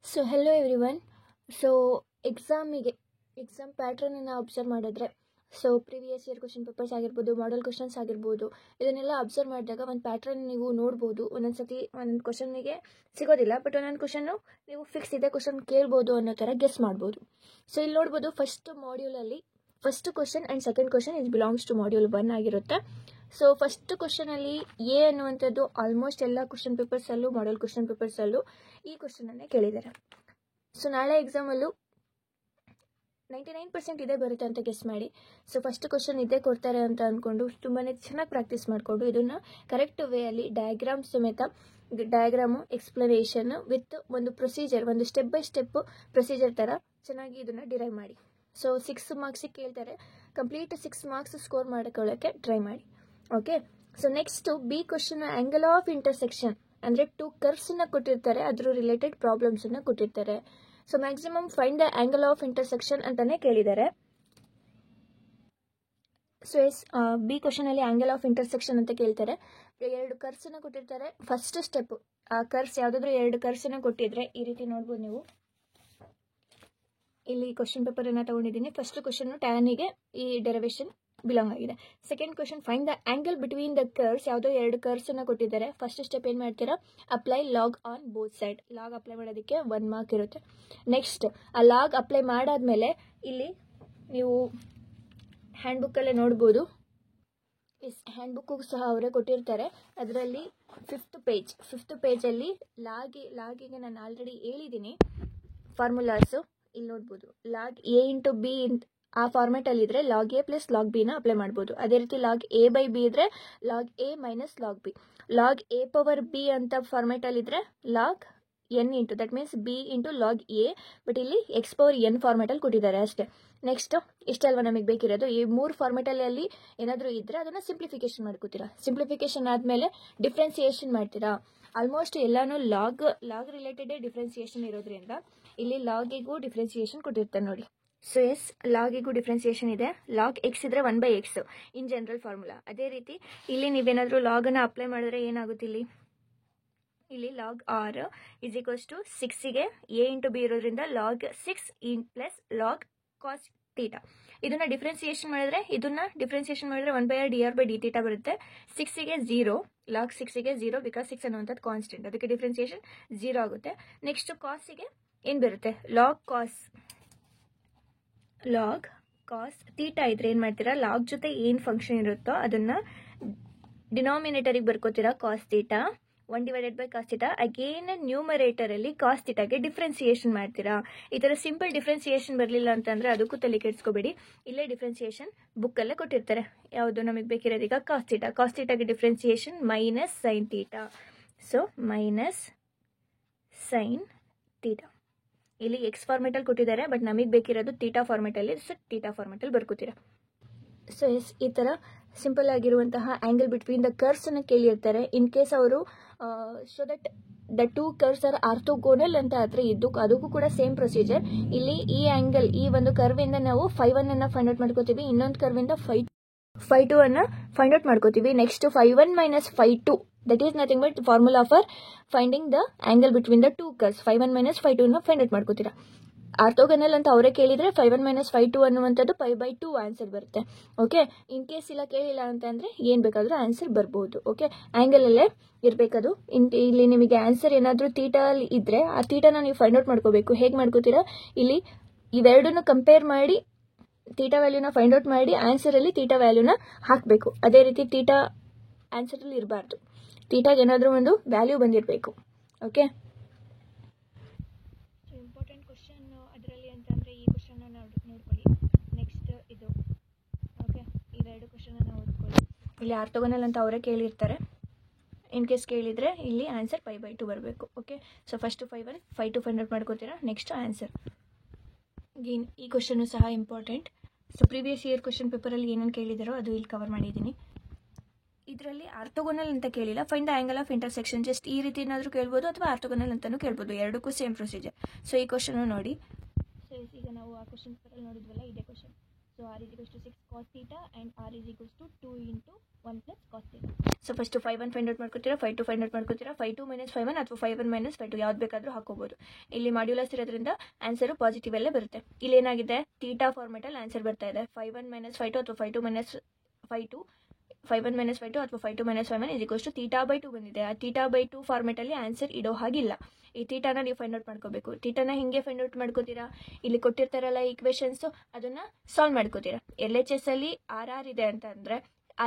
So hello everyone. So exam ಪ್ಯಾಟ್ರನನ್ನು observe ಮಾಡಿದ್ರೆ previous year question papers ಆಗಿರ್ಬೋದು, model questions ಆಗಿರ್ಬೋದು, ಇದನ್ನೆಲ್ಲ ಅಬ್ಸರ್ವ್ ಮಾಡಿದಾಗ ಒಂದು ಪ್ಯಾಟ್ರನ್ ನೀವು ನೋಡ್ಬೋದು. ಒಂದೊಂದು ಸತಿ ಒಂದೊಂದು ಕ್ವಶನ್ನಿಗೆ ಸಿಗೋದಿಲ್ಲ, ಬಟ್ ಒಂದೊಂದು ಕ್ವಶನ್ನು ನೀವು ಫಿಕ್ಸ್ ಇದೆ ಕ್ವಶನ್ ಕೇಳ್ಬೋದು ಅನ್ನೋ ಥರ ಗೆಸ್ ಮಾಡ್ಬೋದು. ಸೊ ಇಲ್ಲಿ ನೋಡ್ಬೋದು, ಫಸ್ಟ್ ಮಾಡ್ಯೂಲಲ್ಲಿ first question and second question it belongs to module 1 ಆಗಿರುತ್ತೆ. ಸೊ ಫಸ್ಟ್ ಕ್ವಶನಲ್ಲಿ ಎ ಅನ್ನುವಂಥದ್ದು ಆಲ್ಮೋಸ್ಟ್ ಎಲ್ಲ ಕ್ವಶನ್ ಪೇಪರ್ಸಲ್ಲೂ, ಮಾಡಲ್ ಕ್ವಶನ್ ಪೇಪರ್ಸಲ್ಲೂ ಈ ಕ್ವಶನನ್ನೇ ಕೇಳಿದ್ದಾರೆ. ಸೊ ನಾಳೆ ಎಕ್ಸಾಮಲ್ಲೂ 99% ಇದೇ ಬರುತ್ತೆ ಅಂತ ಗೆಸ್ ಮಾಡಿ. ಸೊ ಫಸ್ಟ್ ಕ್ವಶನ್ ಇದೇ ಕೊಡ್ತಾರೆ ಅಂತ ಅಂದ್ಕೊಂಡು ತುಂಬಾ ಚೆನ್ನಾಗಿ ಪ್ರಾಕ್ಟೀಸ್ ಮಾಡಿಕೊಂಡು ಇದನ್ನು ಕರೆಕ್ಟ್ ವೇಯಲ್ಲಿ ಡಯಾಗ್ರಾಮ್ ಸಮೇತ, ಡಯಾಗ್ರಾಮು ಎಕ್ಸ್ಪ್ಲನೇಷನ್ ವಿತ್ ಒಂದು ಪ್ರೊಸೀಜರ್, ಒಂದು ಸ್ಟೆಪ್ ಬೈ ಸ್ಟೆಪ್ ಪ್ರೊಸೀಜರ್ ಥರ ಚೆನ್ನಾಗಿ ಇದನ್ನು ಡಿರೈವ್ ಮಾಡಿ. ಸೊ 6 ಮಾರ್ಕ್ಸಿಗೆ ಕೇಳ್ತಾರೆ, ಕಂಪ್ಲೀಟ್ 6 ಮಾರ್ಕ್ಸ್ ಸ್ಕೋರ್ ಮಾಡ್ಕೊಳ್ಳೋಕ್ಕೆ ಟ್ರೈ ಮಾಡಿ. Okay, so next B question angle of intersection ಅಂದರೆ 2 ಕರ್ವ್ಸನ್ನು ಕೊಟ್ಟಿರ್ತಾರೆ, ಅದ್ರ ರಿಲೇಟೆಡ್ ಪ್ರಾಬ್ಲಮ್ಸನ್ನು ಕೊಟ್ಟಿರ್ತಾರೆ. So maximum find the angle of intersection ಅಂತಾನೆ ಕೇಳಿದ್ದಾರೆ. ಸೊ ಬಿ ಕ್ವಶನಲ್ಲಿ ಆ್ಯಂಗಲ್ ಆಫ್ ಇಂಟರ್ಸೆಕ್ಷನ್ ಅಂತ ಕೇಳ್ತಾರೆ. 2 ಕರ್ವ್ಸನ್ನು ಕೊಟ್ಟಿರ್ತಾರೆ. ಫಸ್ಟ್ ಸ್ಟೆಪ್, ಆ ಕರ್ವ್ಸ್ ಯಾವುದಾದ್ರೂ 2 ಕರ್ವ್ಸನ್ನು ಕೊಟ್ಟಿದ್ರೆ ಈ ರೀತಿ ನೋಡ್ಬೋದು ನೀವು. ಇಲ್ಲಿ ಕ್ವಶನ್ ಪೇಪರನ್ನು ತೊಗೊಂಡಿದ್ದೀನಿ. ಫಸ್ಟ್ ಕ್ವಶನ್ನು ಟ್ಯಾನಿಗೆ ಈ ಡೆರಿವೇಷನ್ ಬಿಲಾಂಗ್ ಆಗಿದೆ. Second question find the angle between the curves, ಯಾವುದೋ 2 ಕರ್ವ್ಸನ್ನು ಕೊಟ್ಟಿದ್ದಾರೆ. ಫಸ್ಟ್ ಸ್ಟೆಪ್ ಏನು ಮಾಡ್ತೀರಾ, apply log on both side. Log apply ಮಾಡೋದಕ್ಕೆ 1 ಮಾರ್ಕ್ ಇರುತ್ತೆ. ನೆಕ್ಸ್ಟ್ ಆ ಲಾಗ್ ಅಪ್ಲೈ ಮಾಡಾದ್ಮೇಲೆ ಇಲ್ಲಿ ನೀವು ಹ್ಯಾಂಡ್ ಬುಕ್ಕಲ್ಲೇ ನೋಡ್ಬೋದು, ಹ್ಯಾಂಡ್ ಬುಕ್ಕು ಸಹ ಅವರೇ ಕೊಟ್ಟಿರ್ತಾರೆ. ಅದರಲ್ಲಿ 5th ಪೇಜಲ್ಲಿ ಲಾಗಿಗೆ ನಾನು ಆಲ್ರೆಡಿ ಹೇಳಿದ್ದೀನಿ ಫಾರ್ಮುಲಾಸು. ಇಲ್ಲಿ ನೋಡ್ಬೋದು, ಲಾಗ್ ಎ ಇಂಟು ಬಿ ಆ ಫಾರ್ಮೆಟಲ್ಲಿದ್ದರೆ ಲಾಗ್ ಎ ಪ್ಲಸ್ ಲಾಗ್ ಬಿನ ಅಪ್ಲೈ ಮಾಡ್ಬೋದು. ಅದೇ ರೀತಿ ಲಾಗ್ ಎ ಬೈ ಬಿ ಇದ್ದರೆ log A minus log B. Log A power B ಅಂತ ಫಾರ್ಮೆಟಲ್ಲಿದ್ದರೆ log N into, that means B into log A, but ಇಲ್ಲಿ ಎಕ್ಸ್ ಪವರ್ ಎನ್ ಫಾರ್ಮೆಟಲ್ಲಿ ಕೊಟ್ಟಿದ್ದಾರೆ ಅಷ್ಟೇ. ನೆಕ್ಸ್ಟು ಇಷ್ಟಲ್ವ ನಮಗೆ ಬೇಕಿರೋದು. ಈ 3 ಫಾರ್ಮೆಟಲ್ಲಿ ಏನಾದರೂ ಇದ್ದರೆ ಅದನ್ನು ಸಿಂಪ್ಲಿಫಿಕೇಶನ್ ಮಾಡ್ಕೋತೀರಾ. ಸಿಂಪ್ಲಿಫಿಕೇಶನ್ ಆದಮೇಲೆ ಡಿಫ್ರೆನ್ಸಿಯೇಷನ್ ಮಾಡ್ತೀರಾ. ಆಲ್ಮೋಸ್ಟ್ ಎಲ್ಲನೂ ಲಾಗ್ ರಿಲೇಟೆಡೇ ಡಿಫ್ರೆನ್ಸಿಯೇಷನ್ ಇರೋದ್ರಿಂದ ಇಲ್ಲಿ ಲಾಗಿಗೂ ಡಿಫ್ರೆನ್ಸಿಯೇಷನ್ ಕೊಟ್ಟಿರ್ತಾರೆ ನೋಡಿ. ಸೊ ಲಾಗಿಗೂ ಡಿಫ್ರೆನ್ಸಿಯೇಷನ್ ಇದೆ. ಲಾಗ್ ಎಕ್ಸ್ ಇದ್ರೆ 1/x ಇನ್ ಜನರಲ್ ಫಾರ್ಮುಲಾ. ಅದೇ ರೀತಿ ಇಲ್ಲಿ ನೀವೇನಾದರೂ ಲಾಗನ್ನು ಅಪ್ಲೈ ಮಾಡಿದ್ರೆ ಏನಾಗುತ್ತೆ, ಇಲ್ಲಿ log R is equals to 6ಗೆ ಎ ಇಂಟು ಬಿ ಇರೋದ್ರಿಂದ log 6 plus log cos theta. ಇದನ್ನು ಡಿಫ್ರೆನ್ಸಿಯೇಷನ್ ಮಾಡಿದ್ರೆ 1/r dr/d ಬರುತ್ತೆ. 6ಗೆ 0, ಲಾಗ್ 6ಗೆ 0 ಬಿಕಾಸ್ 6 ಅನ್ನುವಂಥದ್ದು ಕಾನ್ಸ್ಟೆಂಟ್, ಅದಕ್ಕೆ ಡಿಫ್ರೆನ್ಸಿಯೇಷನ್ 0 ಆಗುತ್ತೆ. ನೆಕ್ಸ್ಟ್ ಕಾಸಿಗೆ ಏನು ಬರುತ್ತೆ, ಲಾಗ್ ಕಾಸ್ ಥೀಟಾ ಇದ್ರೆ ಏನು ಮಾಡ್ತೀರಾ, ಲಾಗ್ ಜೊತೆ ಏನು ಫಂಕ್ಷನ್ ಇರುತ್ತೋ ಅದನ್ನು ಡಿನಾಮಿನೇಟರಿಗೆ ಬರ್ಕೋತೀರಾ, cos theta 1/cos theta. Again ನ್ಯೂಮರೇಟರಲ್ಲಿ ಕಾಸ್ ಥೀಟಾಗೆ ಡಿಫ್ರೆನ್ಸಿಯೇಷನ್ ಮಾಡ್ತೀರಾ. ಈ ಥರ ಸಿಂಪಲ್ ಡಿಫ್ರೆನ್ಸಿಯೇಷನ್ ಬರಲಿಲ್ಲ ಅಂತಂದರೆ ಅದಕ್ಕೂ ತಲೆ ಕೆಡಿಸ್ಕೋಬೇಡಿ, ಇಲ್ಲೇ ಡಿಫ್ರೆನ್ಸಿಯೇಷನ್ ಬುಕ್ಕಲ್ಲೇ ಕೊಟ್ಟಿರ್ತಾರೆ. ಯಾವುದು ನಮಗೆ ಬೇಕಿರೋದೀಗ ಕಾಸ್ ಥೀಟಾಗೆ differentiation minus sine theta. So minus sine theta ಇಲ್ಲಿ ಎಕ್ಸ್ ಫಾರ್ಮೆಟಲ್ಲಿ ಕೊಟ್ಟಿದ್ದಾರೆ, ಬಟ್ ನಮಗೆ ಬೇಕಿರೋದು ಥೀಟಾ ಫಾರ್ಮೆಟಲ್ಲಿ. ಸೊ ಥೀಟಾ ಫಾರ್ಮೆಟಲ್ಲಿ ಬರ್ಕೋತೀರಾ. ಸೊ ಈ ಥರ ಸಿಂಪಲ್ ಆಗಿರುವಂತಹ ಆ್ಯಂಗಲ್ ಬಿಟ್ವೀನ್ ದ ಕರ್ವ್ಸನ್ನು ಕೇಳಿರ್ತಾರೆ. ಇನ್ ಕೇಸ್ ಅವರು so that the 2 curves are orthogonal ಅಂತ ಆದರೆ ಅದಕ್ಕೂ ಕೂಡ ಸೇಮ್ ಪ್ರೊಸೀಜರ್. ಇಲ್ಲಿ ಈ ಆ್ಯಂಗಲ್, ಈ ಒಂದು ಕರ್ವಿಂದ ನಾವು 5/1 ಫೈಂಡ್ ಔಟ್ ಮಾಡ್ಕೋತೀವಿ, ಇನ್ನೊಂದು ಕರ್ವಿಂದ 5/2 ಫೈಂಡ್ ಔಟ್ ಮಾಡ್ಕೋತೀವಿ. Next 5/1 minus 5/2 that is nothing but formula for finding the angle between the 2 curves. 5/1 minus 5/2 find out ಮಾಡ್ಕೋತೀರಾ. ಆರ್ಥೋಗನಲ್ ಅಂತ ಅವರೇ ಕೇಳಿದರೆ 5/1 ಮೈನಸ್ 5/2 ಅನ್ನುವಂಥದ್ದು 5/2 ಆನ್ಸರ್ ಬರುತ್ತೆ. ಓಕೆ, ಇನ್ ಕೇಸ್ ಇಲ್ಲ ಕೇಳಿಲ್ಲ ಅಂತಂದರೆ ಏನು ಬೇಕಾದರೂ ಆನ್ಸರ್ ಬರ್ಬೋದು. ಓಕೆ, ಆ್ಯಂಗಲಲ್ಲೇ ಇರಬೇಕದು. ಇಲ್ಲಿ ನಿಮಗೆ ಆನ್ಸರ್ ಏನಾದರೂ ಥೀಟಲ್ಲಿ ಇದ್ದರೆ ಆ ಥೀಟಾನ ನೀವು ಫೈಂಡ್ ಔಟ್ ಮಾಡ್ಕೋಬೇಕು. ಹೇಗೆ ಮಾಡ್ಕೋತೀರಾ, ಇಲ್ಲಿ ಇವೆರಡನ್ನು ಕಂಪೇರ್ ಮಾಡಿ ಥೀಟಾ ವ್ಯಾಲ್ಯೂನ ಫೈಂಡ್ ಔಟ್ ಮಾಡಿ ಆನ್ಸರಲ್ಲಿ ಥೀಟಾ ವ್ಯಾಲ್ಯೂನ ಹಾಕಬೇಕು. ಅದೇ ರೀತಿ ಥೀಟಾ ಆನ್ಸರಲ್ಲಿ ಇರಬಾರ್ದು, ಥೀಟಾಗೆ ಏನಾದರೂ ಒಂದು ವ್ಯಾಲ್ಯೂ ಬಂದಿರಬೇಕು. ಓಕೆ, ಇಂಪಾರ್ಟೆಂಟ್ ಕ್ವಶನ್ ಅದರಲ್ಲಿ ಅಂತಂದರೆ ಈ ಕ್ವಶನ್ನ ನೋಡ್ಕೊಳ್ಳಿ. ನೆಕ್ಸ್ಟ್ ಇದು. ಓಕೆ, ಇವೆರಡು ಕ್ವಶನನ್ನು ಓದ್ಕೊಳ್ಳಿ. ಇಲ್ಲಿ ಆರ್ಥೋಗೋನಲ್ ಅಂತ ಅವರೇ ಕೇಳಿರ್ತಾರೆ. ಇನ್ ಕೇಸ್ ಕೇಳಿದರೆ ಇಲ್ಲಿ ಆನ್ಸರ್ 5/2 ಬರಬೇಕು. Okay, so first 5/1 5/2 find out ಮಾಡ್ಕೋತೀರಾ. Next answer. ಈ ಕ್ವಶನ್ನು ಸಹ important. So previous year question ಪೇಪರಲ್ಲಿ ಏನೇನು ಕೇಳಿದಾರೋ ಅದು ಇಲ್ಲಿ ಕವರ್ ಮಾಡಿದ್ದೀನಿ. ಇದರಲ್ಲಿ ಆರ್ಥೋಗೋನಲ್ ಅಂತ ಕೇಳಿಲ್ಲ, find the angle of intersection just ಈ ರೀತಿ ಏನಾದರೂ ಕೇಳ್ಬೋದು, ಅಥವಾ ಆರ್ಥೋಗೋನಲ್ ಅಂತಲೂ ಕೇಳ್ಬೋದು. ಎರಡಕ್ಕೂ ಸೇಮ್ ಪ್ರೊಸೀಜರ್. ಸೊ ಈ ಕ್ವಶನ್ನು ನೋಡಿ. ಸೊ ಈಗ ನಾವು ಆ ಕ್ವಶನ್ ಪೇಪರಲ್ಲಿ ನೋಡಿದ್ವಲ್ಲ, ಇದೇ question. So r is equals to 6 cos theta and r is equals to 2 into 1 plus cos theta. So first 5 find out ಮಾಡ್ಕೊತೀರಾ, 5 2 ಫೈಂಡ್ ಔಟ್ ಮಾಡ್ಕೊತೀರಾ, 5 2 ಮೈನಸ್ 5 1 ಅಥವಾ 5 1 ಮೈನಸ್ 5 2 ಯಾವ್ದು ಬೇಕಾದರೂ ಹಾಕೋಬಹುದು. ಇಲ್ಲಿ ಮಾಡ್ಯುಲಸ್ ಇರೋದ್ರಿಂದ ಆನ್ಸರ್ ಪಾಸಿಟಿವ್ ಅಲ್ಲೇ ಬರುತ್ತೆ. ಇಲ್ಲಿ ಏನಾಗಿದೆ, ಥೀಟಾ ಫಾರ್ಮೆಟಲ್ಲಿ ಆನ್ಸರ್ ಬರ್ತಾ ಇದೆ. 5 1 ಮೈನಸ್ 5 2 ಅಥವಾ 5 2 ಮೈನಸ್ 5 2, 5 1 ಮೈನಸ್ 5 2 ಅಥವಾ 5 2 minus 5 1 is equals to theta by 2 ಬಂದಿದೆ. ಆ ಥೀಟಾ ಬೈ 2 ಫಾರ್ಮೆಟಲ್ಲಿ ಆನ್ಸರ್ ಇಡೋ ಹಾಗಿಲ್ಲ. ಈ ಥೀಟಾನ ನೀವು ಫೈಂಡ್ ಔಟ್ ಮಾಡ್ಕೋಬೇಕು. ಥೀಟಾನ ಹಿಂಗೆ ಫೈಂಡ್ ಔಟ್ ಮಾಡ್ಕೋತೀರಾ, ಇಲ್ಲಿ ಕೊಟ್ಟಿರ್ತಾರಲ್ಲ ಈಕ್ವೇಷನ್ಸು, ಅದನ್ನ ಸಾಲ್ವ್ ಮಾಡ್ಕೋತೀರಾ. LHS ಅಲ್ಲಿ RR ಇದೆ ಅಂತ ಅಂದರೆ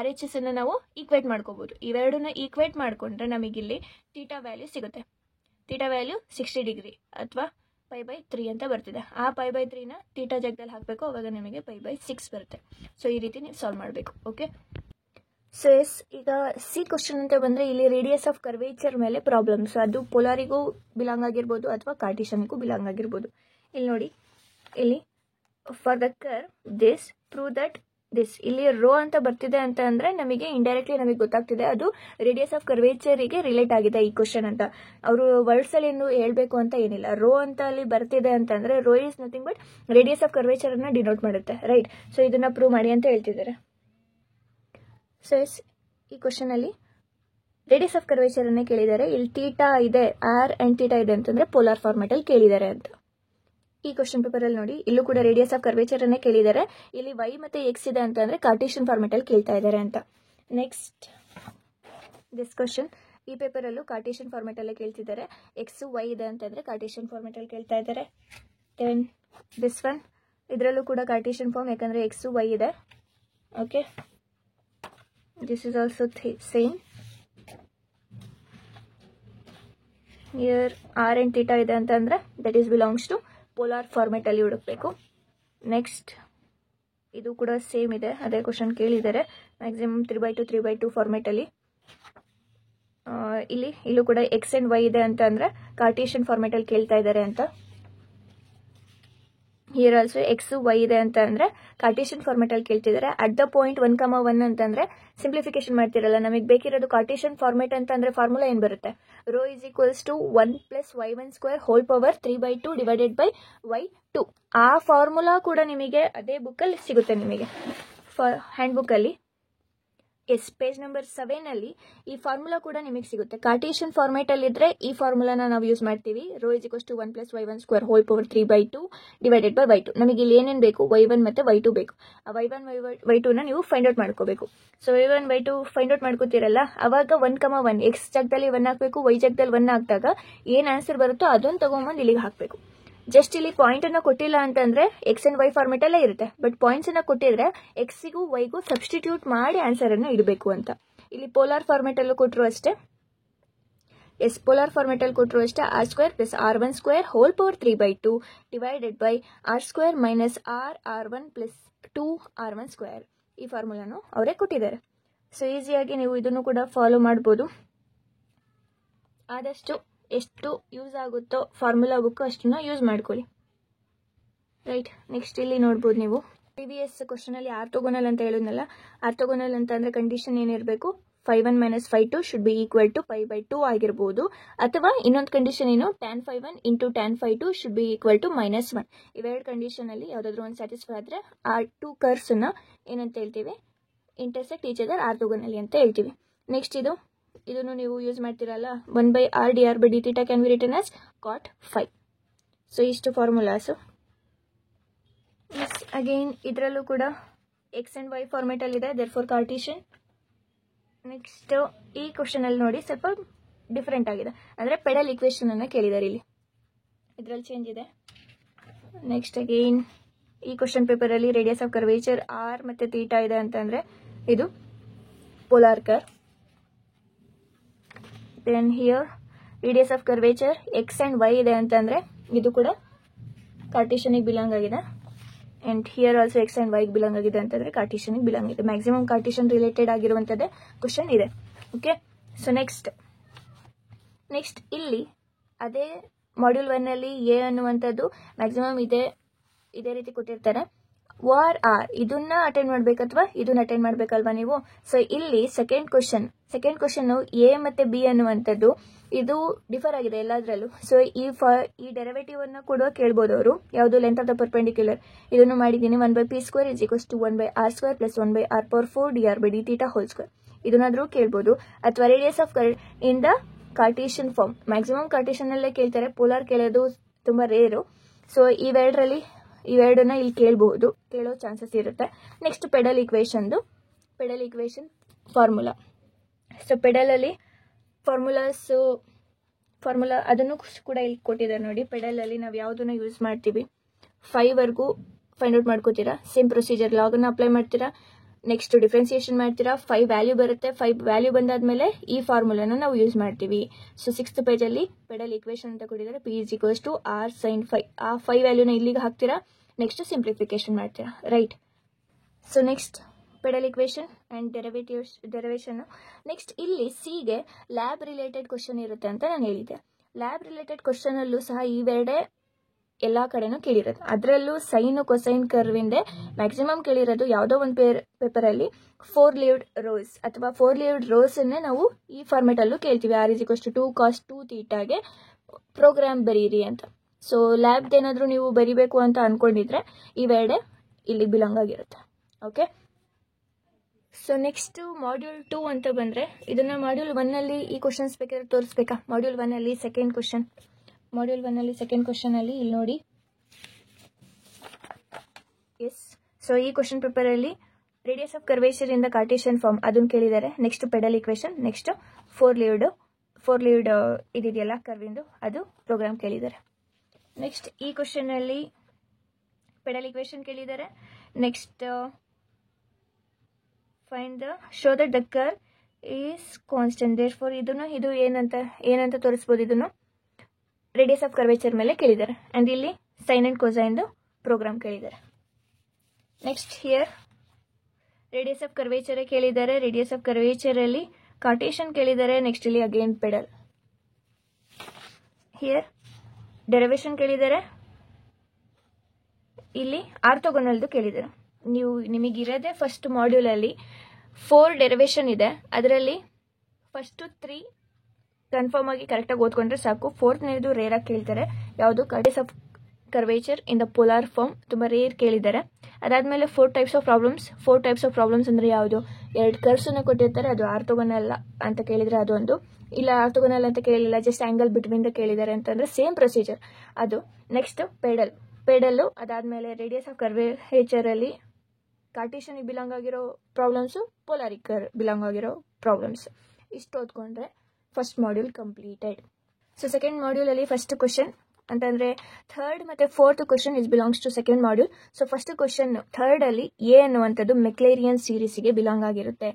RHS ಅನ್ನು ನಾವು ಈಕ್ವೇಟ್ ಮಾಡ್ಕೋಬಹುದು. ಇವೆರಡನ್ನ ಈಕ್ವೇಟ್ ಮಾಡ್ಕೊಂಡ್ರೆ ನಮಗಿಲ್ಲಿ ಥೀಟಾ ವ್ಯಾಲ್ಯೂ ಸಿಗುತ್ತೆ. ಥೀಟಾ ವ್ಯಾಲ್ಯೂ 60 ಡಿಗ್ರಿ ಅಥವಾ π/3 ಅಂತ ಬರ್ತಿದೆ. ಆ π/3ನ ಥೀಟಾ ಜಾಗದಲ್ಲಿ ಹಾಕಬೇಕು, ಅವಾಗ ನಿಮಗೆ π/6 ಬರುತ್ತೆ. ಸೊ ಈ ರೀತಿ ನೀವು ಸಾಲ್ವ್ ಮಾಡಬೇಕು. ಓಕೆ, ಸೊ ಎಸ್, ಈಗ ಸಿ ಕ್ವಶನ್ ಅಂತ ಬಂದರೆ ಇಲ್ಲಿ ರೇಡಿಯಸ್ ಆಫ್ ಕರ್ವೇಚರ್ ಮೇಲೆ ಪ್ರಾಬ್ಲಮ್ಸ್. ಅದು ಪೋಲಾರಿಗೂ ಬಿಲಾಂಗ್ ಆಗಿರ್ಬೋದು ಅಥವಾ ಕಾರ್ಟಿಷನ್ಗೂ ಬಿಲಾಂಗ್ ಆಗಿರ್ಬೋದು. ಇಲ್ಲಿ ನೋಡಿ, ಇಲ್ಲಿ for the curve this prove that this, ಇಲ್ಲಿ ರೋ ಅಂತ ಬರ್ತಿದೆ ಅಂತ ಅಂದರೆ ನಮಗೆ ಇಂಡೈರೆಕ್ಟ್ಲಿ ನಮಗೆ ಗೊತ್ತಾಗ್ತಿದೆ ಅದು ರೇಡಿಯಸ್ ಆಫ್ ಕರ್ವೇಚರಿಗೆ ರಿಲೇಟ್ ಆಗಿದೆ ಈ ಕ್ವಶನ್ ಅಂತ. ಅವರು ವರ್ಡ್ಸಲ್ಲಿ ಏನು ಹೇಳಬೇಕು ಅಂತ ಏನಿಲ್ಲ. ರೋ ಅಂತ ಅಲ್ಲಿ ಬರ್ತಿದೆ ಅಂತಂದರೆ rho is nothing but radius of ಕರ್ವೇಚರನ್ನು ಡಿನೋಟ್ ಮಾಡುತ್ತೆ, ರೈಟ್? ಸೊ ಇದನ್ನು ಪ್ರೂವ್ ಮಾಡಿ ಅಂತ ಹೇಳ್ತಿದ್ದಾರೆ. ಸೊ ಎಸ್, ಈ ಕ್ವಶನಲ್ಲಿ ರೇಡಿಯಸ್ ಆಫ್ ಕರ್ವೇಚರನ್ನೇ ಕೇಳಿದ್ದಾರೆ. ಇಲ್ಲಿ ಥೀಟಾ ಇದೆ, ಆರ್ ಆ್ಯಂಡ್ ಥೀಟಾ ಇದೆ ಅಂತಂದರೆ ಪೋಲಾರ್ ಫಾರ್ಮೆಟಲ್ಲಿ ಕೇಳಿದ್ದಾರೆ ಅಂತ. ಈ ಕ್ವಶನ್ ಪೇಪರಲ್ಲಿ ನೋಡಿ, ಇಲ್ಲೂ ಕೂಡ ರೇಡಿಯಸ್ ಆಫ್ ಕರ್ವೇಚರನ್ನೇ ಕೇಳಿದ್ದಾರೆ. ಇಲ್ಲಿ ವೈ ಮತ್ತು ಎಕ್ಸ್ ಇದೆ ಅಂತಂದರೆ ಕಾರ್ಟೇಷಿಯನ್ ಫಾರ್ಮೆಟಲ್ಲಿ ಕೇಳ್ತಾ ಇದ್ದಾರೆ ಅಂತ. ನೆಕ್ಸ್ಟ್ ದಿಸ್ ಕ್ವಶನ್, ಈ ಪೇಪರಲ್ಲೂ ಕಾರ್ಟೇಷಿಯನ್ ಫಾರ್ಮೆಟಲ್ಲೇ ಕೇಳ್ತಿದ್ದಾರೆ. ಎಕ್ಸು ವೈ ಇದೆ ಅಂತಂದರೆ ಕಾರ್ಟೇಷಿಯನ್ ಫಾರ್ಮೆಟಲ್ಲಿ ಕೇಳ್ತಾ ಇದ್ದಾರೆ. ದೆನ್ ದಿಸ್ ಒನ್, ಇದರಲ್ಲೂ ಕೂಡ ಕಾರ್ಟೇಷಿಯನ್ ಫಾರ್ಮ್, ಯಾಕಂದರೆ ಎಕ್ಸು ವೈ ಇದೆ. Okay, this is also same. Here r and theta ಇದೆ ಅಂತಂದ್ರೆ that is belongs to polar format ಅಲ್ಲಿ ಹುಡುಕಬೇಕು. ನೆಕ್ಸ್ಟ್ ಇದು ಕೂಡ ಸೇಮ್ ಇದೆ, ಅದೇ ಕ್ವಶನ್ ಕೇಳಿದ್ದಾರೆ. ಮ್ಯಾಕ್ಸಿಮಮ್ 3/2 3/2 ಫಾರ್ಮೆಟ್ ಅಲ್ಲಿ. ಇಲ್ಲೂ ಕೂಡ ಎಕ್ಸ್ ಅಂಡ್ ವೈ ಇದೆ ಅಂತ ಅಂದ್ರೆ ಕಾರ್ಟೇಷಿಯನ್ ಫಾರ್ಮೆಟ್ ಅಲ್ಲಿ ಕೇಳ್ತಾ ಇದ್ದಾರೆ ಅಂತ. ಹಿಯರ್ ಆಲ್ಸೋ ಎಕ್ಸ್ ವೈ ಇದೆ ಅಂತ ಅಂದ್ರೆ ಕಾರ್ಟೇಷಿಯನ್ ಫಾರ್ಮೆಟ್ ಅಲ್ಲಿ ಕೇಳ್ತಿದ್ದಾರೆ. ಅಟ್ ದ ಪಾಯಿಂಟ್ 1,1 ಅಂತಂದ್ರೆ ಸಿಂಪ್ಲಿಫಿಕೇಶನ್ ಮಾಡ್ತಿರಲ್ಲ, ನಮಗೆ ಬೇಕಿರೋದು ಕಾರ್ಟೇಷಿಯನ್ ಫಾರ್ಮೆಟ್ ಅಂತ ಅಂದ್ರೆ ಫಾರ್ಮುಲಾ ಏನ್ ಬರುತ್ತೆ? Rho is equals to 1 + y1² whole power 3/2 divided by y2. ಆ ಫಾರ್ಮುಲಾ ಕೂಡ ನಿಮಗೆ ಅದೇ ಬುಕ್ಕಲ್ಲಿ ಸಿಗುತ್ತೆ, ನಿಮಗೆ ಹ್ಯಾಂಡ್ ಬುಕ್ಕಲ್ಲಿ. ಎಸ್, ಪೇಜ್ ನಂಬರ್ 7 ಅಲ್ಲಿ ಈ ಫಾರ್ಮುಲಾ ಕೂಡ ನಿಮಗೆ ಸಿಗುತ್ತೆ. ಕಾರ್ಟೇಷಿಯನ್ ಫಾರ್ಮೆಟ್ ಅಲ್ಲಿ ಇದ್ರೆ ಈ ಫಾರ್ಮುಲಾನ ನಾವು ಯೂಸ್ ಮಾಡ್ತೀವಿ. Rho is equals to 1 + y1² whole power 3/2 divided by y2. ನಮಗೆ ಇಲ್ಲಿ ಏನೇನು ಬೇಕು? y1 ಮತ್ತು y2 ಬೇಕು. ಆ y1 y2ನ ನೀವು ಫೈಂಡ್ ಔಟ್ ಮಾಡ್ಕೋಬೇಕು. So y1 y2 find out ಮಾಡ್ಕೋತೀರಲ್ಲ, ಅವಾಗ 1,1 ಎಕ್ಸ್ ಜಾಗದಲ್ಲಿ 1 ಹಾಕಬೇಕು, y ಜಾಗದಲ್ಲಿ 1 ಹಾಕಿದಾಗ ಏನು ಆನ್ಸರ್ ಬರುತ್ತೋ ಅದನ್ನು ತಗೊಂಬಂದು ಇಲ್ಲಿಗೆ ಹಾಕಬೇಕು. ಜಸ್ಟ್ ಇಲ್ಲಿ ಪಾಯಿಂಟ್ ಅನ್ನ ಕೊಟ್ಟಿಲ್ಲ ಅಂತಂದ್ರೆ ಎಕ್ಸ್ ಅಂಡ್ ವೈ ಫಾರ್ಮೆಟ್ ಅಲ್ಲೇ ಇರುತ್ತೆ. ಬಟ್ ಪಾಯಿಂಟ್ಸ್ ಅನ್ನ ಕೊಟ್ಟಿದ್ರೆ ಎಕ್ಸಿಗೂ ವೈಗೂ ಸಬ್ಸ್ಟಿಟ್ಯೂಟ್ ಮಾಡಿ ಆನ್ಸರ್ ಅನ್ನ ಇಡಬೇಕು ಅಂತ. ಇಲ್ಲಿ ಪೋಲಾರ್ ಫಾರ್ಮೆಟ್ ಅಲ್ಲೂ ಕೊಟ್ಟರು ಅಷ್ಟೇ. ಎಸ್, ಪೋಲಾರ್ ಫಾರ್ಮೆಟ್ ಅಲ್ಲಿ ಕೊಟ್ಟರು ಅಷ್ಟೇ. r² + r1² hole power 3/2 divided by r² - r1 + 2r1². ಈ ಫಾರ್ಮುಲಾನು ಅವರೇ ಕೊಟ್ಟಿದ್ದಾರೆ. ಸೊ ಈಸಿಯಾಗಿ ನೀವು ಇದನ್ನು ಕೂಡ ಫಾಲೋ ಮಾಡ್ಬೋದು. ಆದಷ್ಟು ಎಷ್ಟು ಯೂಸ್ ಆಗುತ್ತೋ ಫಾರ್ಮುಲಾ ಬುಕ್ ಅಷ್ಟನ್ನ ಯೂಸ್ ಮಾಡ್ಕೊಳ್ಳಿ, ರೈಟ್? ನೆಕ್ಸ್ಟ್ ಇಲ್ಲಿ ನೋಡ್ಬೋದು ನೀವು ಪ್ರಿವಿಯಸ್ ಕ್ವಶನ್ ಅಲ್ಲಿ ಆರ್ಥೋಗೋನಲ್ ಅಂತ ಹೇಳಿದ್ನಲ್ಲ. ಆರ್ಥೋಗೋನಲ್ ಅಂತ ಅಂದ್ರೆ ಕಂಡೀಷನ್ ಏನಿರಬೇಕು? 5(1 - 5(2) ಶುಡ್ ಬಿ ಈಕ್ವಲ್ ಟು π/2 ಆಗಿರ್ಬೋದು. ಅಥವಾ ಇನ್ನೊಂದು ಕಂಡೀಷನ್ ಏನು? tan phi1 × tan phi2 should be equal to -1. ಇವೆರಡು ಕಂಡೀಷನ್ ಅಲ್ಲಿ ಯಾವ್ದಾದ್ರು ಒಂದು ಸ್ಯಾಟಿಸ್ಫೈ ಆದ್ರೆ ಆ ಟೂ ಕರ್ವ್ಸ್ ಅನ್ನ ಏನಂತ ಹೇಳ್ತೀವಿ? ಇಂಟರ್ಸೆಕ್ಟ್ ಈಚ್ ಅದರ್ ಆರ್ಥೋಗೋನಲಿ ಅಂತ ಹೇಳ್ತೀವಿ. ನೆಕ್ಸ್ಟ್ ಇದನ್ನು ನೀವು ಯೂಸ್ ಮಾಡ್ತೀರಲ್ಲ, 1/r dr/dθ can be return as cot phi. So ಇಷ್ಟು ಫಾರ್ಮುಲಾಸು. ಅಗೈನ್ ಇದರಲ್ಲೂ ಕೂಡ ಎಕ್ಸ್ ಅಂಡ್ ವೈ ಫಾರ್ಮೆಟ್ ಅಲ್ಲಿ ಇದೆ, ದೇರ್ ಫಾರ್ ಕಾರ್ಟೇಷಿಯನ್. ನೆಕ್ಸ್ಟ್ ಈ ಕ್ವಶನ್ ಅಲ್ಲಿ ನೋಡಿ ಸ್ವಲ್ಪ ಡಿಫ್ರೆಂಟ್ ಆಗಿದೆ, ಅಂದ್ರೆ ಪೆಡಲ್ ಇಕ್ವೇಶನ್ ಅನ್ನ ಕೇಳಿದ್ದಾರೆ ಇಲ್ಲಿ. ಇದರಲ್ಲಿ ಚೇಂಜ್ ಇದೆ. ನೆಕ್ಸ್ಟ್ ಅಗೈನ್ ಈ ಕ್ವಶನ್ ಪೇಪರ್ ಅಲ್ಲಿ ರೇಡಿಯಸ್ ಆಫ್ ಕರ್ವೇಚರ್ ಆರ್ ಮತ್ತೆ ಥೀಟಾ ಇದೆ ಅಂತಂದ್ರೆ ಇದು polar curve. Then here radius of curvature X and Y ಇದೆ ಅಂತಂದ್ರೆ ಇದು ಕೂಡ ಕಾರ್ಟೇಷಿಯನ್ಗೆ ಬಿಲಾಂಗ್ ಆಗಿದೆ. And here also X and ವೈಗೆ ಬಿಲಾಂಗ್ ಆಗಿದೆ ಅಂತಂದ್ರೆ ಕಾರ್ಟೇಷಿಯನ್ಗೆ ಬಿಲಾಂಗ್ ಇದೆ. ಮ್ಯಾಕ್ಸಿಮಮ್ ಕಾರ್ಟೇಷಿಯನ್ ರಿಲೇಟೆಡ್ ಆಗಿರುವಂಥದ್ದೇ ಕ್ವಶನ್ ಇದೆ. ಓಕೆ, ಸೊ ನೆಕ್ಸ್ಟ್ ಇಲ್ಲಿ ಅದೇ ಮಾಡ್ಯೂಲ್ 1 ಅಲ್ಲಿ ಎ ಅನ್ನುವಂಥದ್ದು ಮ್ಯಾಕ್ಸಿಮಮ್ ಇದೇ ರೀತಿ ಕೊಟ್ಟಿರ್ತಾರೆ. ವಾರ್ ಆರ್ ಇದನ್ನ ಅಟೆಂಡ್ ಮಾಡ್ಬೇಕು ಅಥವಾ ಇದನ್ನ ಅಟೆಂಡ್ ಮಾಡ್ಬೇಕಲ್ವಾ ನೀವು? ಸೊ ಇಲ್ಲಿ ಸೆಕೆಂಡ್ ಕ್ವಶನ್ ಎ ಮತ್ತೆ ಬಿ ಅನ್ನುವಂಥದ್ದು ಇದು ಡಿಫರ್ ಆಗಿದೆ ಎಲ್ಲದರಲ್ಲೂ. ಸೊ ಈ ಡೆರಿವೇಟಿವ್ ಅನ್ನು ಕೂಡ ಕೇಳ್ಬೋದು ಅವರು, ಯಾವುದು ಲೆಂತ್ ಆಫ್ ದ ಪರ್ಪೆಂಡಿಕ್ಯುಲರ್. ಇದನ್ನು ಮಾಡಿದ್ದೀನಿ 1/p² = 1/r² + 1/r⁴ dr/dθ whole square. ಇದನ್ನಾದ್ರೂ ಕೇಳ್ಬೋದು. ಅಥವಾ radius of curve in the Cartesian form, maximum Cartesian ಅಲ್ಲೇ ಕೇಳ್ತಾರೆ, ಪೋಲಾರ್ ಕೇಳೋದು ತುಂಬಾ ರೇರು. ಸೊ ಇವೆರಡನ್ನ ಇಲ್ಲಿ ಕೇಳೋ ಚಾನ್ಸಸ್ ಇರುತ್ತೆ. Next pedal equation formula. So ಪೆಡಲಲ್ಲಿ ಫಾರ್ಮುಲಾ ಅದನ್ನು ಕೂಡ ಇಲ್ಲಿ ಕೊಟ್ಟಿದ್ದಾರೆ ನೋಡಿ. ಪೆಡಲಲ್ಲಿ ನಾವು ಯಾವುದನ್ನ ಯೂಸ್ ಮಾಡ್ತೀವಿ 5 ವರೆಗೂ ಫೈಂಡ್ ಔಟ್ ಮಾಡ್ಕೋತೀರಾ. ಸೇಮ್ ಪ್ರೊಸೀಜರ್, ಲಾಗನ್ನು ಅಪ್ಲೈ ಮಾಡ್ತೀರಾ, ನೆಕ್ಸ್ಟ್ ಡಿಫ್ರೆನ್ಸಿಯೇಷನ್ ಮಾಡ್ತೀರಾ, 5 ವ್ಯಾಲ್ಯೂ ಬರುತ್ತೆ. 5 ವ್ಯಾಲ್ಯೂ ಬಂದಾದ್ಮೇಲೆ ಈ ಫಾರ್ಮುಲಾನ ನಾವು ಯೂಸ್ ಮಾಡ್ತೀವಿ. ಸೊ 6th ಪೇಜಲ್ಲಿ ಪೆಡಲ್ ಈಕ್ವೇಷನ್ ಅಂತ ಕೊಟ್ಟಿದ್ದಾರೆ. p = r sin φ. ಆ 5 ವ್ಯಾಲ್ಯೂನ ಇಲ್ಲಿಗೆ ಹಾಕ್ತೀರಾ, ನೆಕ್ಸ್ಟ್ ಸಿಂಪ್ಲಿಫಿಕೇಶನ್ ಮಾಡ್ತೀರಾ, right. So next pedal equation and derivation. Next ಇಲ್ಲಿ ಸಿಗೆ ಲ್ಯಾಬ್ ರಿಲೇಟೆಡ್ ಕ್ವಶನ್ ಇರುತ್ತೆ ಅಂತ ನಾನು ಹೇಳಿದ್ದೆ. ಲ್ಯಾಬ್ ರಿಲೇಟೆಡ್ ಕ್ವಶನ್ ಅಲ್ಲೂ ಸಹ ಇವೆರಡೇ ಎಲ್ಲ ಕಡೆನೂ ಕೇಳಿರೋದು. ಅದರಲ್ಲೂ ಸೈನು ಕೊಸೈನ್ ಕರ್ವಿಂದೆ ಮ್ಯಾಕ್ಸಿಮಮ್ ಕೇಳಿರೋದು. ಯಾವುದೋ ಒಂದು ಪೇಪರಲ್ಲಿ 4 ಲೀವ್ಡ್ ರೋಸ್ ಅಥವಾ 4 ಲೀವ್ಡ್ ರೋಸ್ ಅನ್ನೇ ನಾವು ಈ ಫಾರ್ಮೆಟ್ ಅಲ್ಲೂ ಕೇಳ್ತೀವಿ. r = 2 cos 2 θ ಪ್ರೋಗ್ರಾಮ್ ಬರೀರಿ ಅಂತ. ಸೊ ಲ್ಯಾಬ್ದು ಏನಾದರೂ ನೀವು ಬರಿಬೇಕು ಅಂತ ಅನ್ಕೊಂಡಿದ್ರೆ ಇವೆರಡೇ ಇಲ್ಲಿ ಬಿಲಾಂಗ್ ಆಗಿರುತ್ತೆ. ಓಕೆ. ಸೊ ನೆಕ್ಸ್ಟ್ ಮಾಡ್ಯೂಲ್ 2 ಅಂತ ಬಂದರೆ, ಇದನ್ನು ಮಾಡ್ಯೂಲ್ 1 ಈ ಕ್ವಶನ್ಸ್ ಬೇಕಾದ್ರೆ ತೋರಿಸ್ಬೇಕಾ? ಮಾಡ್ಯೂಲ್ 1 ಸೆಕೆಂಡ್ ಕ್ವಶನ್ ಅಲ್ಲಿ ಇಲ್ಲಿ ನೋಡಿ. ಎಸ್. ಸೊ ಈ ಕ್ವಶನ್ ಪೇಪರಲ್ಲಿ radius of curvature in the Cartesian form ಅದನ್ನು ಕೇಳಿದ್ದಾರೆ. Next pedal equation, next 4 leaved ಇದೆಯಲ್ಲ ಕರ್ವಿಂದು, ಅದು ಪ್ರೋಗ್ರಾಮ್ ಕೇಳಿದ್ದಾರೆ. ನೆಕ್ಸ್ಟ್ ಈ ಕ್ವಶನ್ ಅಲ್ಲಿ ಪೆಡಲ್ ಈಕ್ವೇಷನ್ ಕೇಳಿದ್ದಾರೆ. Next find the show that the curve is constant. Therefore ಇದು ಏನಂತ ತೋರಿಸ್ಬೋದು. ಇದನ್ನು ರೇಡಿಯಸ್ ಆಫ್ ಕರ್ವೇಚರ್ ಮೇಲೆ ಕೇಳಿದ್ದಾರೆ. ಆ್ಯಂಡ್ ಇಲ್ಲಿ ಸೈನ್ ಆ್ಯಂಡ್ ಕೊಸೈನ್ದು ಪ್ರೋಗ್ರಾಮ್ ಕೇಳಿದ್ದಾರೆ. ನೆಕ್ಸ್ಟ್ ಹಿಯರ್ ರೇಡಿಯಸ್ ಆಫ್ ಕರ್ವೇಚರೇ ಕೇಳಿದ್ದಾರೆ. ರೇಡಿಯಸ್ ಆಫ್ ಕರ್ವೇಚರಲ್ಲಿ ಕಾರ್ಟೇಷನ್ ಕೇಳಿದ್ದಾರೆ. ನೆಕ್ಸ್ಟ್ ಇಲ್ಲಿ ಅಗೇನ್ ಪೆಡಲ್. ಹಿಯರ್ ಡೆರಿವೇಷನ್ ಕೇಳಿದ್ದಾರೆ. ಇಲ್ಲಿ ಆರ್ಥೋಗೋನಲ್ದು ಕೇಳಿದ್ದಾರೆ. ನಿಮಗಿರೋದೇ ಫಸ್ಟ್ ಮಾಡ್ಯೂಲಲ್ಲಿ 4 ಡೆರಿವೇಷನ್ ಇದೆ. ಅದರಲ್ಲಿ ಫಸ್ಟ್ 3 ಕನ್ಫರ್ಮ್ ಆಗಿ ಕರೆಕ್ಟಾಗಿ ಓದ್ಕೊಂಡ್ರೆ ಸಾಕು. 4ನೇದು ರೇರಾಗಿ ಕೇಳ್ತಾರೆ. ಯಾವುದು radius of curvature in the polar form ತುಂಬ ರೇರ್ ಕೇಳಿದ್ದಾರೆ. ಅದಾದಮೇಲೆ 4 ಟೈಪ್ಸ್ ಆಫ್ ಪ್ರಾಬ್ಲಮ್ಸ್ ಅಂದರೆ ಯಾವುದು? 2 ಕರ್ವ್ಸನ್ನು ಕೊಟ್ಟಿರ್ತಾರೆ, ಅದು ಆರ್ಥೋಗೋನಲ್ ಅಂತ ಕೇಳಿದರೆ ಅದೊಂದು, ಇಲ್ಲ ಆರ್ಥೋಗೋನಲ್ ಅಂತ ಕೇಳಿಲ್ಲ, ಜಸ್ಟ್ ಆ್ಯಂಗಲ್ ಬಿಟ್ವೀನ್ ದ ಕೇಳಿದ್ದಾರೆ ಅಂತಂದರೆ ಸೇಮ್ ಪ್ರೊಸೀಜರ್ ಅದು. ನೆಕ್ಸ್ಟ್ ಪೆಡಲ್ಲು, ಅದಾದಮೇಲೆ ರೇಡಿಯಸ್ ಆಫ್ ಕರ್ವೇಚರಲ್ಲಿ ಕಾರ್ಟೇಷನ್ಗೆ ಬಿಲಾಂಗ್ ಆಗಿರೋ ಪ್ರಾಬ್ಲಮ್ಸು, ಪೋಲಾರಿಕ್ ಬಿಲಾಂಗ್ ಆಗಿರೋ ಪ್ರಾಬ್ಲಮ್ಸ್. ಇಷ್ಟು ಓದ್ಕೊಂಡ್ರೆ first module completed. So second ಮಾಡ್ಯೂಲಲ್ಲಿ ಫಸ್ಟ್ ಕ್ವಶನ್ ಅಂತಂದರೆ 3rd ಮತ್ತು 4th question belongs to second module. So first question 3rd ಅಲ್ಲಿ ಎ ಅನ್ನುವಂಥದ್ದು ಮೆಕ್ಲೇರಿಯನ್ ಸೀರೀಸ್ಗೆ ಬಿಲಾಂಗ್ ಆಗಿರುತ್ತೆ.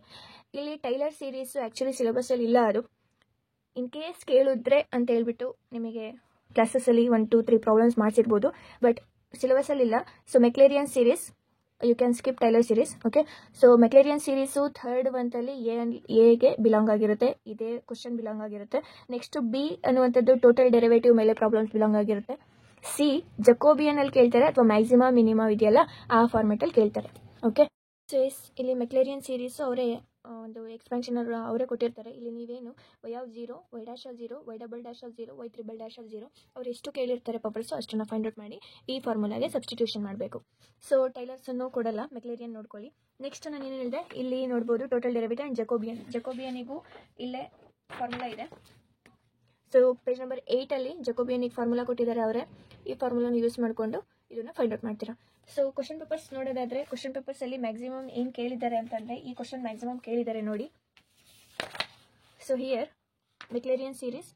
ಇಲ್ಲಿ ಟೈಲರ್ ಸೀರೀಸು ಆ್ಯಕ್ಚುಲಿ ಸಿಲೆಬಸ್ಸಲ್ಲಿ ಇಲ್ಲ. ಅದು ಇನ್ ಕೇಸ್ ಕೇಳಿದ್ರೆ ಅಂತ ಹೇಳ್ಬಿಟ್ಟು ನಿಮಗೆ ಕ್ಲಾಸಸ್ಸಲ್ಲಿ 1, 2, 3 ಪ್ರಾಬ್ಲಮ್ಸ್ ಮಾಡಿಸಿರ್ಬೋದು, ಬಟ್ ಸಿಲೆಬಸ್ಸಲ್ಲಿ ಇಲ್ಲ. So Maclaurin series you can skip Taylor series. Okay. So Maclaurin series 3rd ಒಂದಲ್ಲಿ ಎಗೆ ಬಿಲಾಂಗ್ ಆಗಿರುತ್ತೆ. ಇದೇ ಕ್ವಶನ್ ಬಿಲಾಂಗ್ ಆಗಿರುತ್ತೆ. ನೆಕ್ಸ್ಟ್ ಬಿ ಅನ್ನುವಂಥದ್ದು ಟೋಟಲ್ ಡೆರಿವೇಟಿವ್ ಮೇಲೆ ಪ್ರಾಬ್ಲಮ್ಸ್ ಬಿಲಾಂಗ್ ಆಗಿರುತ್ತೆ. ಸಿ ಜಕೋಬಿಯನ್ ಅಲ್ಲಿ ಕೇಳ್ತಾರೆ, ಅಥವಾ ಮ್ಯಾಕ್ಸಿಮಾ ಮಿನಿಮಾ ಇದೆಯಲ್ಲ ಆ ಫಾರ್ಮೆಟಲ್ಲಿ ಕೇಳ್ತಾರೆ. ಓಕೆ. ಸೊ ಇಲ್ಲಿ ಮೆಕ್ಲೇರಿಯನ್ ಸೀರೀಸು ಅವರೇ ಒಂದು ಎಕ್ಸ್ಪಾನ್ಷನ್ ಅವರೇ ಕೊಟ್ಟಿರ್ತಾರೆ. ಇಲ್ಲಿ ನೀವೇನು y0, y'0, y'0, y'0 ಅವ್ರು ಎಷ್ಟು ಕೇಳಿರ್ತಾರೆ ಪರ್ಪಲ್ಸು ಅಷ್ಟನ್ನು ಫೈಂಡ್ ಔಟ್ ಮಾಡಿ ಈ ಫಾರ್ಮುಲಾಗೆ ಸಬ್ಸ್ಟಿಟ್ಯೂಷನ್ ಮಾಡಬೇಕು. ಸೊ ಟೈಲರ್ಸನ್ನು ಕೊಡಲ್ಲ, ಮೆಕ್ಲೇರಿಯನ್ ನೋಡ್ಕೊಳ್ಳಿ. ನೆಕ್ಸ್ಟ್ ನಾನು ಏನು ಹೇಳಿದೆ, ಇಲ್ಲಿ ನೋಡ್ಬೋದು ಟೋಟಲ್ ಡೆರಿವೇಟಿವ್ ಆ್ಯಂಡ್ ಜಕೋಬಿಯನಿಗೂ ಇಲ್ಲೇ ಫಾರ್ಮುಲಾ ಇದೆ. ಸೊ ಪೇಜ್ ನಂಬರ್ 8 ಜಕೋಬಿಯನಿಗೆ ಫಾರ್ಮುಲಾ ಕೊಟ್ಟಿದ್ದಾರೆ ಅವರೇ. ಈ ಫಾರ್ಮುಲಾನ ಯೂಸ್ ಮಾಡಿಕೊಂಡು ಇದನ್ನು ಫೈಂಡ್ ಔಟ್ ಮಾಡ್ತೀರಾ. ಸೊ ಕ್ವಶನ್ ಪೇಪರ್ಸ್ ನೋಡೋದಾದರೆ, ಕ್ವಶನ್ ಪೇಪರ್ಸಲ್ಲಿ ಮ್ಯಾಕ್ಸಿಮಮ್ ಏನು ಕೇಳಿದ್ದಾರೆ ಅಂತಂದರೆ, ಈ ಕ್ವಶನ್ ಮ್ಯಾಕ್ಸಿಮಮ್ ಕೇಳಿದ್ದಾರೆ ನೋಡಿ. ಸೊ ಹಿಯರ್ ಮೆಕ್ಲೇರಿಯನ್ ಸೀರೀಸ್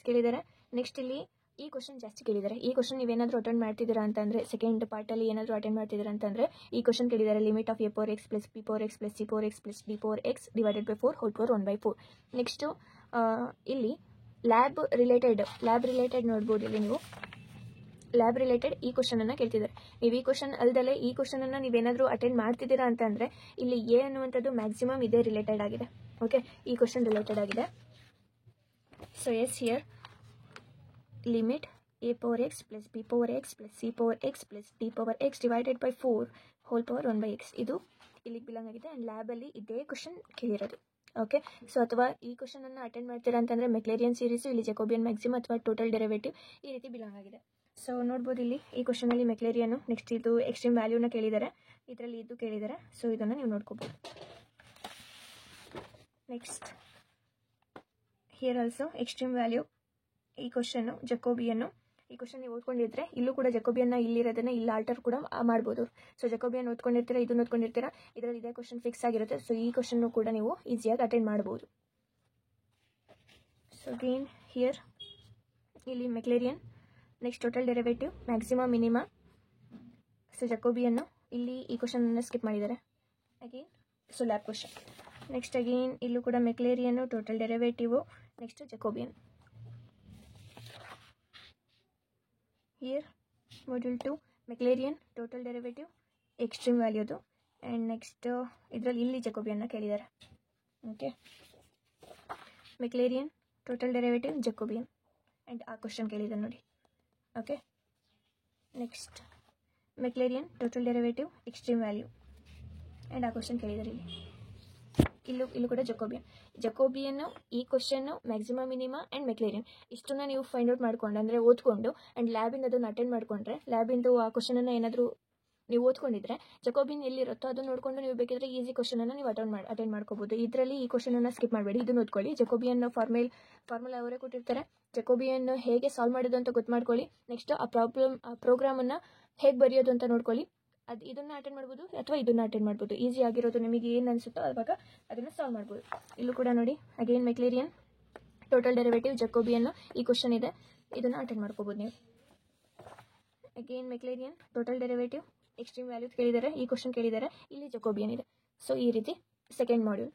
ಕೇಳಿದ್ದಾರೆ. ನೆಕ್ಸ್ಟ್ ಇಲ್ಲಿ ಈ ಕ್ವಶನ್ ಜಾಸ್ತಿ ಕೇಳಿದ್ದಾರೆ. ಈ ಕ್ವಶನ್ ನೀವೇನಾದರೂ ಅಟೆಂಡ್ ಮಾಡ್ತಿದ್ದೀರಾ ಅಂತಂದರೆ, ಸೆಕೆಂಡ್ ಪಾರ್ಟಲ್ಲಿ ಏನಾದರೂ ಅಟೆಂಡ್ ಮಾಡ್ತಿದ್ದೀರಾ ಅಂತಂದರೆ ಈ ಕ್ವಶನ್ ಕೇಳಿದ್ದಾರೆ. Limit of a⁴x + b⁴x + c⁴x + d⁴x / 4 whole power 1/4. Next ಇಲ್ಲಿ ಲ್ಯಾಬ್ ರಿಲೇಟೆಡ್ ನೋಡ್ಬೋದು. ಇಲ್ಲಿ ನೀವು ಲ್ಯಾಬ್ ರಿಲೇಟೆಡ್ ಈ ಕ್ವಶನನ್ನು ಕೇಳ್ತಿದ್ದಾರೆ. ನೀವು ಈ ಕ್ವಶನ್ ಅಲ್ದಲ್ಲೇ ಈ ಕ್ವಶನನ್ನು ನೀವೇನಾದರೂ ಅಟೆಂಡ್ ಮಾಡ್ತಿದ್ದೀರಾ ಅಂತಂದರೆ ಇಲ್ಲಿ ಎ ಅನ್ನುವಂಥದ್ದು ಮ್ಯಾಕ್ಸಿಮಮ್ ಇದೇ ರಿಲೇಟೆಡ್ ಆಗಿದೆ. ಓಕೆ, ಈ ಕ್ವಶನ್ ರಿಲೇಟೆಡ್ ಆಗಿದೆ. So yes, here limit a⁴x + b⁴x + c⁴x + d⁴x / 4 whole power 1/x ಇದು ಇಲ್ಲಿಗೆ ಬಿಲಾಂಗ್ ಆಗಿದೆ. ಆ್ಯಂಡ್ ಲ್ಯಾಬಲ್ಲಿ ಇದೇ ಕ್ವಶನ್ ಕೇಳಿರೋದು. ಓಕೆ. ಸೊ ಅಥವಾ ಈ ಕ್ವಶನನ್ನು ಅಟೆಂಡ್ ಮಾಡ್ತೀರಾ ಅಂತಂದರೆ ಮೆಕ್ಲೇರಿಯನ್ ಸೀರೀಸು, ಇಲ್ಲಿ ಜಕೋಬಿಯನ್ ಮ್ಯಾಕ್ಸಿಮಮ್ ಅಥವಾ ಟೋಟಲ್ ಡೆರಿವೇಟಿವ್ ಈ ರೀತಿ ಬಿಲಾಂಗ್ ಆಗಿದೆ. ಸೊ ನೋಡ್ಬೋದು ಇಲ್ಲಿ ಈ ಕ್ವಶನಲ್ಲಿ ಮೆಕ್ಲೇರಿಯನ್ನು, ನೆಕ್ಸ್ಟ್ ಇದು ಎಕ್ಸ್ಟ್ರೀಮ್ ವ್ಯಾಲ್ಯೂನ ಕೇಳಿದ್ದಾರೆ, ಇದರಲ್ಲಿ ಇದು ಕೇಳಿದ್ದಾರೆ. ಸೊ ಇದನ್ನು ನೀವು ನೋಡ್ಕೋಬೋದು. Next here also extreme value, ಈ ಕ್ವಶನ್ನು ಜಕೋಬಿಯನ್ನು, ಈ ಕ್ವಶನ್ ನೀವು ಓದ್ಕೊಂಡಿದ್ರೆ ಇಲ್ಲೂ ಕೂಡ ಜಕೋಬಿಯನ್ನ ಇಲ್ಲಿರೋದನ್ನ ಇಲ್ಲಿ ಆಲ್ಟರ್ ಕೂಡ ಮಾಡ್ಬೋದು. ಸೊ ಜಕೋಬಿಯನ್ ಓದ್ಕೊಂಡಿರ್ತೀರಾ, ಇದನ್ನು ಓದ್ಕೊಂಡಿರ್ತೀರಾ, ಇದರಲ್ಲಿ ಇದೇ ಕ್ವಶನ್ ಫಿಕ್ಸ್ ಆಗಿರುತ್ತೆ. ಸೊ ಈ ಕ್ವಶನ್ನು ಕೂಡ ನೀವು ಈಸಿಯಾಗಿ ಅಟೆಂಡ್ ಮಾಡ್ಬೋದು. ಸೊ ಅಗೇನ್ ಹಿಯರ್ ಇಲ್ಲಿ Maclaurin, next total derivative, maximum minima, so Jacobian ಇಲ್ಲಿ ಈ ಕ್ವಶನನ್ನು ಸ್ಕಿಪ್ ಮಾಡಿದ್ದಾರೆ. Again so lab question. Next again ಇಲ್ಲೂ ಕೂಡ Maclaurin, total derivative, next Jacobian. Here module 2 Maclaurin, total derivative, extreme ವ್ಯಾಲ್ಯೂದು, ಆ್ಯಂಡ್ ನೆಕ್ಸ್ಟ್ ಇದರಲ್ಲಿ ಇಲ್ಲಿ ಜಕೋಬಿಯನ್ನ ಕೇಳಿದ್ದಾರೆ. Okay, Maclaurin, total derivative, Jacobian, and ಆ ಕ್ವಶನ್ ಕೇಳಿದ್ದಾರೆ ನೋಡಿ. Okay, next Maclaurin, total derivative, extreme value, and ಆ ಕ್ವಶನ್ ಕೇಳಿದ್ದಾರೆ ಇಲ್ಲಿ. ಇಲ್ಲೂ ಕೂಡ ಜಕೋಬಿಯನ್ನು ಈ question, maximum minima and Maclaurin ಇಷ್ಟನ್ನ ನೀವು ಫೈಂಡ್ ಔಟ್ ಮಾಡ್ಕೊಂಡು ಅಂದರೆ ಓದ್ಕೊಂಡು ಆ್ಯಂಡ್ ಲ್ಯಾಬಿಂದ ಅದನ್ನು ಅಟೆಂಡ್ ಮಾಡಿಕೊಂಡ್ರೆ, ಲ್ಯಾಬಿಂದು ಆ ಕ್ವಶನನ್ನು ಏನಾದರೂ ನೀವು ಓದ್ಕೊಂಡಿದ್ರೆ ಜಕೋಬಿನ್ ಎಲ್ಲಿರುತ್ತೋ ಅದನ್ನು ನೋಡಿಕೊಂಡು ನೀವು ಬೇಕಿದ್ರೆ ಈಸಿ ಕ್ವಶನನ್ನು ನೀವು ಅಟೆಂಡ್ ಮಾಡ್ಕೋಬೋದು. ಇದರಲ್ಲಿ ಈ ಕ್ವಶನನ್ನು ಸ್ಕಿಪ್ ಮಾಡಬೇಡಿ, ಇದನ್ನು ಓದ್ಕೊಳ್ಳಿ. ಜಕೋಬಿಯನ್ನು ಫಾರ್ಮುಲಾ ಅವರೇ ಕೊಟ್ಟಿರ್ತಾರೆ, ಜಕೋಬಿಯನ್ನು ಹೇಗೆ ಸಾಲ್ವ್ ಮಾಡೋದು ಅಂತ ಗೊತ್ತು ಮಾಡ್ಕೊಳ್ಳಿ. ನೆಕ್ಸ್ಟ್ ಆ ಪ್ರೋಗ್ರಾಮನ್ನು ಹೇಗೆ ಬರೆಯೋದು ಅಂತ ನೋಡ್ಕೊಳ್ಳಿ. ಇದನ್ನು ಅಟೆಂಡ್ ಮಾಡ್ಬೋದು ಅಥವಾ ಇದನ್ನು ಅಟೆಂಡ್ ಮಾಡ್ಬೋದು. ಈಸಿ ಆಗಿರೋದು ನಿಮಗೆ ಏನು ಅನಿಸುತ್ತೋ ಅವಾಗ ಅದನ್ನು ಸಾಲ್ವ್ ಮಾಡ್ಬೋದು. ಇಲ್ಲೂ ಕೂಡ ನೋಡಿ again Maclaurin, total derivative, Jacobian ಈ ಕ್ವಶನ್ ಇದೆ, ಇದನ್ನು ಅಟೆಂಡ್ ಮಾಡ್ಕೋಬೋದು ನೀವು. Again Maclaurin, total derivative, extreme value ಕೇಳಿದ್ದಾರೆ, ಈ ಕ್ವಶನ್ ಕೇಳಿದ್ದಾರೆ, ಇಲ್ಲಿ ಜಕೋಬಿಯನ್ ಇದೆ. ಸೊ ಈ ರೀತಿ ಸೆಕೆಂಡ್ ಮಾಡ್ಯೂಲ್